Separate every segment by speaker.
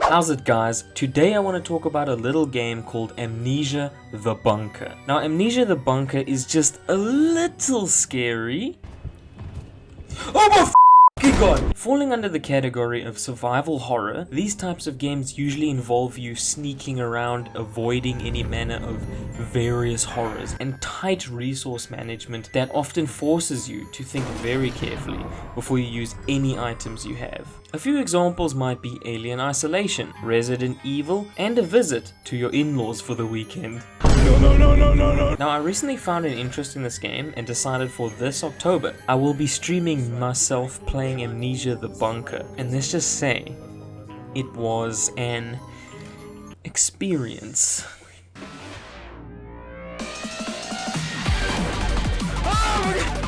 Speaker 1: How's it, guys? Today I want to talk about a little game called Amnesia the Bunker. Now, Amnesia the Bunker is just a little scary. Oh my f***ing god! Falling under the category of survival horror, these types of games usually involve you sneaking around, avoiding any manner of various horrors, and tight resource management that often forces you to think very carefully before you use any items you have. A few examples might be Alien Isolation, Resident Evil, and a visit to your in-laws for the weekend. No. Now, I recently found an interest in this game and decided for this October, I will be streaming myself playing Amnesia the Bunker. And let's just say, it was an experience.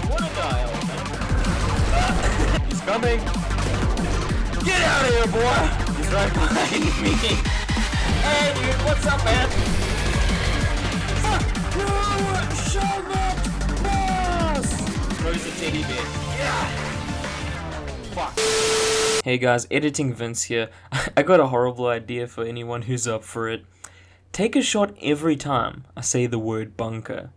Speaker 2: What a dial. He's coming. Get out of here, boy. He's right behind me. Hey, dude, what's up, man? Fuck you, Charlotte Boss. Throws a teddy bear. Yeah. Fuck.
Speaker 1: Hey guys, Editing Vince here. I got a horrible idea for anyone who's up for it. Take a shot every time I say the word bunker.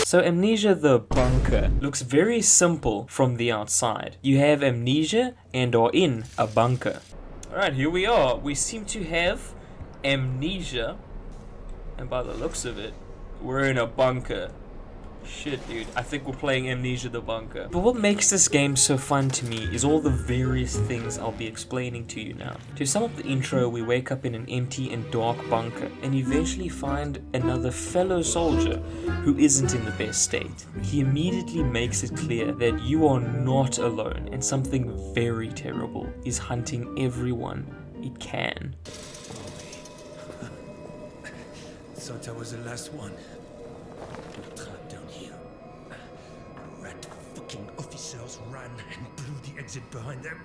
Speaker 1: So Amnesia the Bunker looks very simple from the outside. You have amnesia and are in a bunker. Alright, here we are. We seem to have amnesia, and by the looks of it, we're in a bunker. Shit, dude, I think we're playing Amnesia the Bunker. But what makes this game so fun to me is all the various things I'll be explaining to you now. To sum up the intro, we wake up in an empty and dark bunker and eventually find another fellow soldier who isn't in the best state. He immediately makes it clear that you are not alone and something very terrible is hunting everyone it can.
Speaker 3: Thought I was the last one. Trapped down here. Rat fucking officers ran and blew the exit behind them.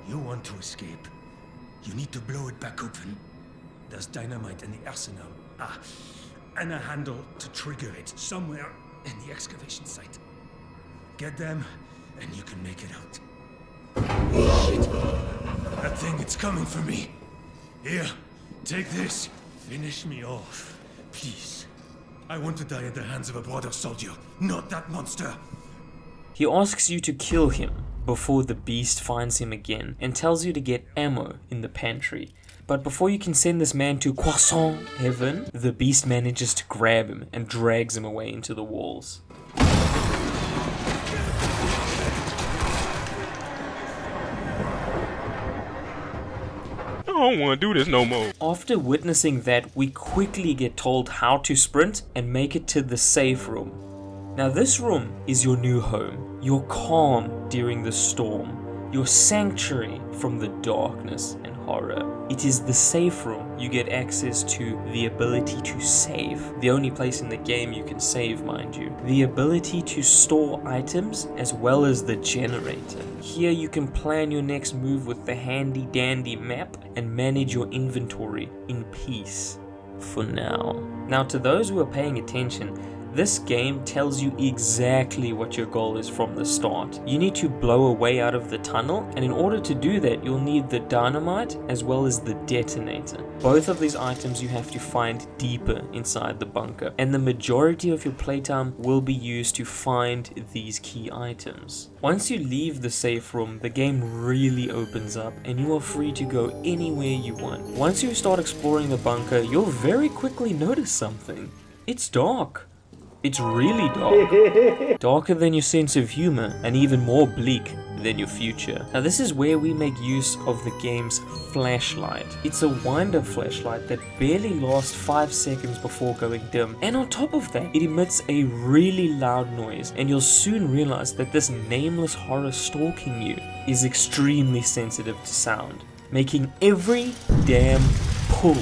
Speaker 3: You want to escape? You need to blow it back open. There's dynamite in the arsenal. And a handle to trigger it somewhere in the excavation site. Get them, and you can make it out. Shit. That thing, it's coming for me. Here, take this. Finish me off, please. I want to die at the hands of a brother soldier, not that monster.
Speaker 1: He asks you to kill him before the beast finds him again and tells you to get ammo in the pantry. But before you can send this man to Croissant Heaven, the beast manages to grab him and drags him away into the walls.
Speaker 2: I don't want to do this no more.
Speaker 1: After witnessing that, we quickly get told how to sprint and make it to the safe room. Now this room is your new home, your calm during the storm, your sanctuary from the darkness and horror. It is the safe room you get access to the ability to save, the only place in the game you can save, mind you, the ability to store items as well as the generator. Here you can plan your next move with the handy dandy map and manage your inventory in peace for now. Now, to those who are paying attention, this game tells you exactly what your goal is from the start. You need to blow a way out of the tunnel, and in order to do that, you'll need the dynamite as well as the detonator. Both of these items you have to find deeper inside the bunker, and the majority of your playtime will be used to find these key items. Once you leave the safe room, the game really opens up, and you are free to go anywhere you want. Once you start exploring the bunker, you'll very quickly notice something. It's dark. It's really dark. Darker than your sense of humor, and even more bleak than your future. Now this is where we make use of the game's flashlight. It's a wind-up flashlight that barely lasts 5 seconds before going dim. And on top of that, it emits a really loud noise, and you'll soon realize that this nameless horror stalking you is extremely sensitive to sound, making every damn pull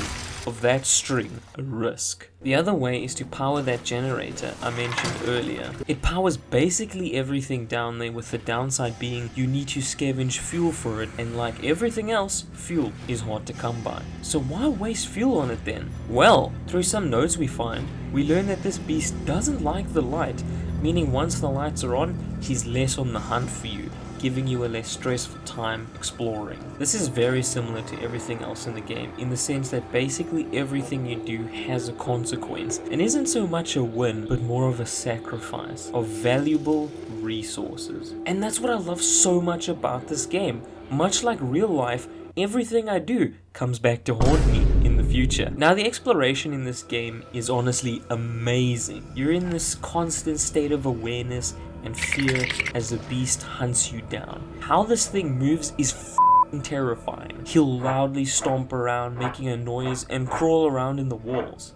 Speaker 1: of that string a risk. The other way is to power that generator I mentioned earlier. It powers basically everything down there, with the downside being you need to scavenge fuel for it, and like everything else, fuel is hard to come by. So why waste fuel on it then? Well, through some notes we find, we learn that this beast doesn't like the light, meaning once the lights are on, he's less on the hunt for you, giving you a less stressful time exploring. This is very similar to everything else in the game, in the sense that basically everything you do has a consequence, and isn't so much a win, but more of a sacrifice of valuable resources. And that's what I love so much about this game. Much like real life, everything I do comes back to haunt me in the future. Now, the exploration in this game is honestly amazing. You're in this constant state of awareness and fear as the beast hunts you down. How this thing moves is f***ing terrifying. He'll loudly stomp around, making a noise, and crawl around in the walls.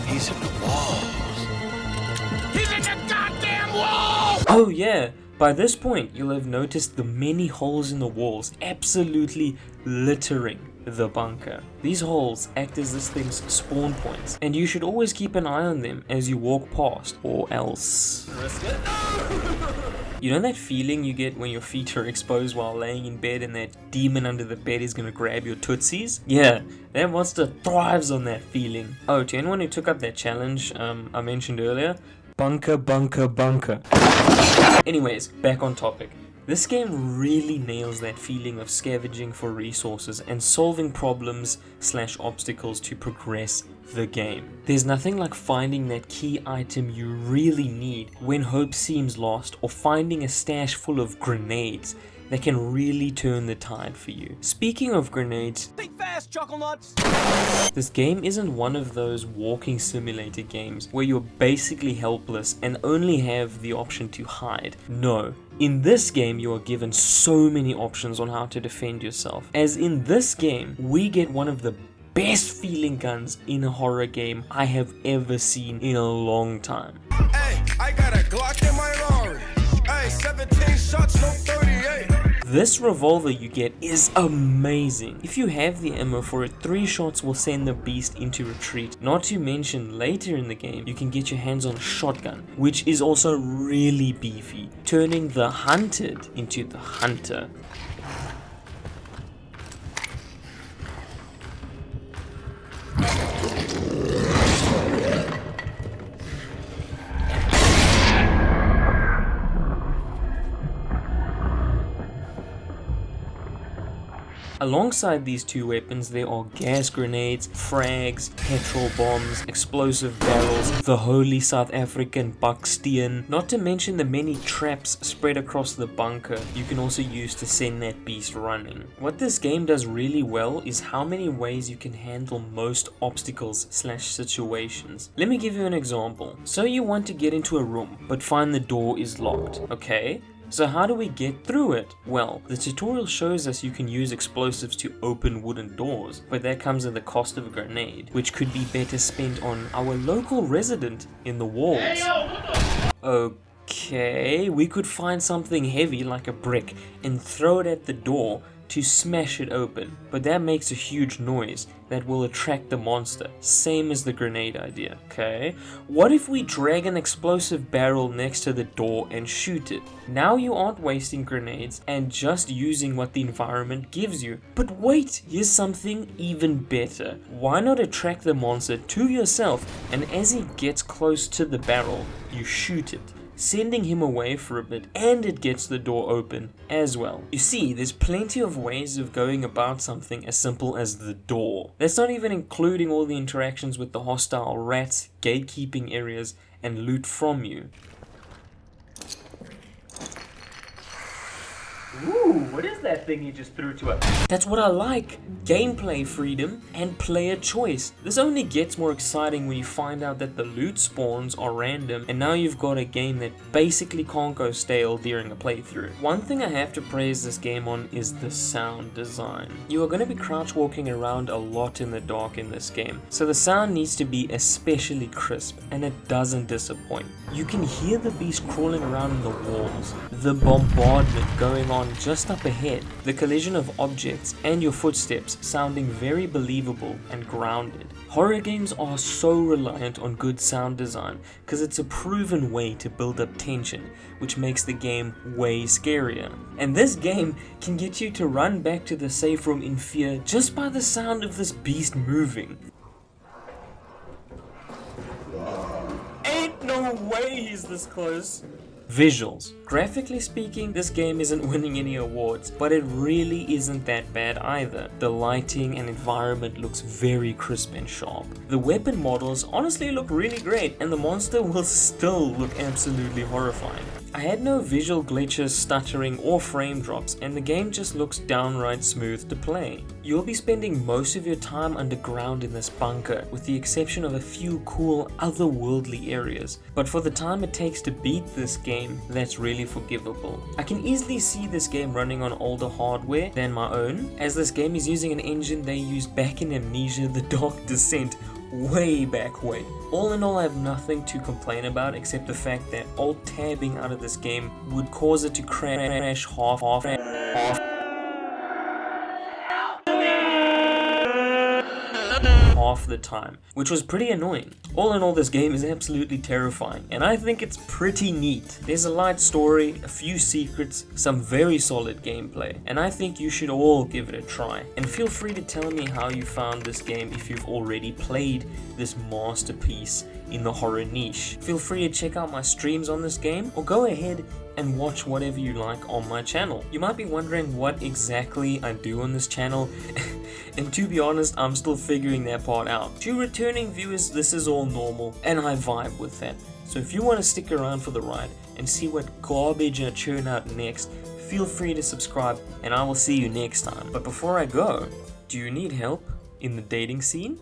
Speaker 2: He's in the walls. He's in the goddamn wall!
Speaker 1: Oh yeah, by this point you'll have noticed the many holes in the walls absolutely littering the bunker. These holes act as this thing's spawn points, and you should always keep an eye on them as you walk past, or else. You know that feeling you get when your feet are exposed while laying in bed and that demon under the bed is gonna grab your tootsies? Yeah, that monster thrives on that feeling. Oh, to anyone who took up that challenge I mentioned earlier, bunker, bunker, bunker. Anyways, back on topic. This game really nails that feeling of scavenging for resources and solving problems / obstacles to progress the game. There's nothing like finding that key item you really need when hope seems lost, or finding a stash full of grenades that can really turn the tide for you. Speaking of grenades,
Speaker 2: Think fast, chuckle nuts!
Speaker 1: this game isn't one of those walking simulator games where you're basically helpless and only have the option to hide. No. In this game, you are given so many options on how to defend yourself. As in this game, we get one of the best feeling guns in a horror game I have ever seen in a long time.
Speaker 2: Hey, I got a Glock in my Rari. Hey, 17 shots, no 38.
Speaker 1: This revolver you get is amazing. If you have the ammo for it, 3 shots will send the beast into retreat. Not to mention, later in the game, you can get your hands on a shotgun, which is also really beefy, turning the hunted into the hunter. Alongside these 2 weapons, there are gas grenades, frags, petrol bombs, explosive barrels, the holy South African bucksteen, not to mention the many traps spread across the bunker you can also use to send that beast running. What this game does really well is how many ways you can handle most obstacles / situations. Let me give you an example. So you want to get into a room, but find the door is locked, okay? So how do we get through it? Well, the tutorial shows us you can use explosives to open wooden doors, but that comes at the cost of a grenade, which could be better spent on our local resident in the walls. Okay, we could find something heavy like a brick and throw it at the door to smash it open, but that makes a huge noise that will attract the monster, same as the grenade idea, okay? What if we drag an explosive barrel next to the door and shoot it? Now you aren't wasting grenades and just using what the environment gives you. But wait, here's something even better. Why not attract the monster to yourself, and as he gets close to the barrel, you shoot it, sending him away for a bit, and it gets the door open as well. You see, there's plenty of ways of going about something as simple as the door. That's not even including all the interactions with the hostile rats, gatekeeping areas, and loot from you. Ooh, what is that thing you just threw to us? That's what I like. Gameplay freedom and player choice. This only gets more exciting when you find out that the loot spawns are random, and now you've got a game that basically can't go stale during a playthrough. One thing I have to praise this game on is the sound design. You are going to be crouch walking around a lot in the dark in this game, so the sound needs to be especially crisp, and it doesn't disappoint. You can hear the beast crawling around in the walls, the bombardment going on on just up ahead, the collision of objects and your footsteps sounding very believable and grounded. Horror games are so reliant on good sound design because it's a proven way to build up tension, which makes the game way scarier. And this game can get you to run back to the safe room in fear just by the sound of this beast moving. Ain't no way he's this close. Visuals. Graphically speaking, this game isn't winning any awards, but it really isn't that bad either. The lighting and environment looks very crisp and sharp. The weapon models honestly look really great, and the monster will still look absolutely horrifying. I had no visual glitches, stuttering, or frame drops, and the game just looks downright smooth to play. You'll be spending most of your time underground in this bunker, with the exception of a few cool otherworldly areas, but for the time it takes to beat this game, that's really forgivable. I can easily see this game running on older hardware than my own, as this game is using an engine they used back in Amnesia: The Dark Descent, way back when. All in all, I have nothing to complain about except the fact that alt tabbing out of this game would cause it to crash half the time, which was pretty annoying. All in all, this game is absolutely terrifying, and I think it's pretty neat. There's a light story, a few secrets, some very solid gameplay, and I think you should all give it a try. And feel free to tell me how you found this game if you've already played this masterpiece in the horror niche. Feel free to check out my streams on this game, or go ahead and watch whatever you like on my channel. You might be wondering what exactly I do on this channel, and to be honest, I'm still figuring that part out. To returning viewers, this is all normal, and I vibe with that. So if you want to stick around for the ride and see what garbage I churn out next, feel free to subscribe, and I will see you next time. But before I go, do you need help in the dating scene?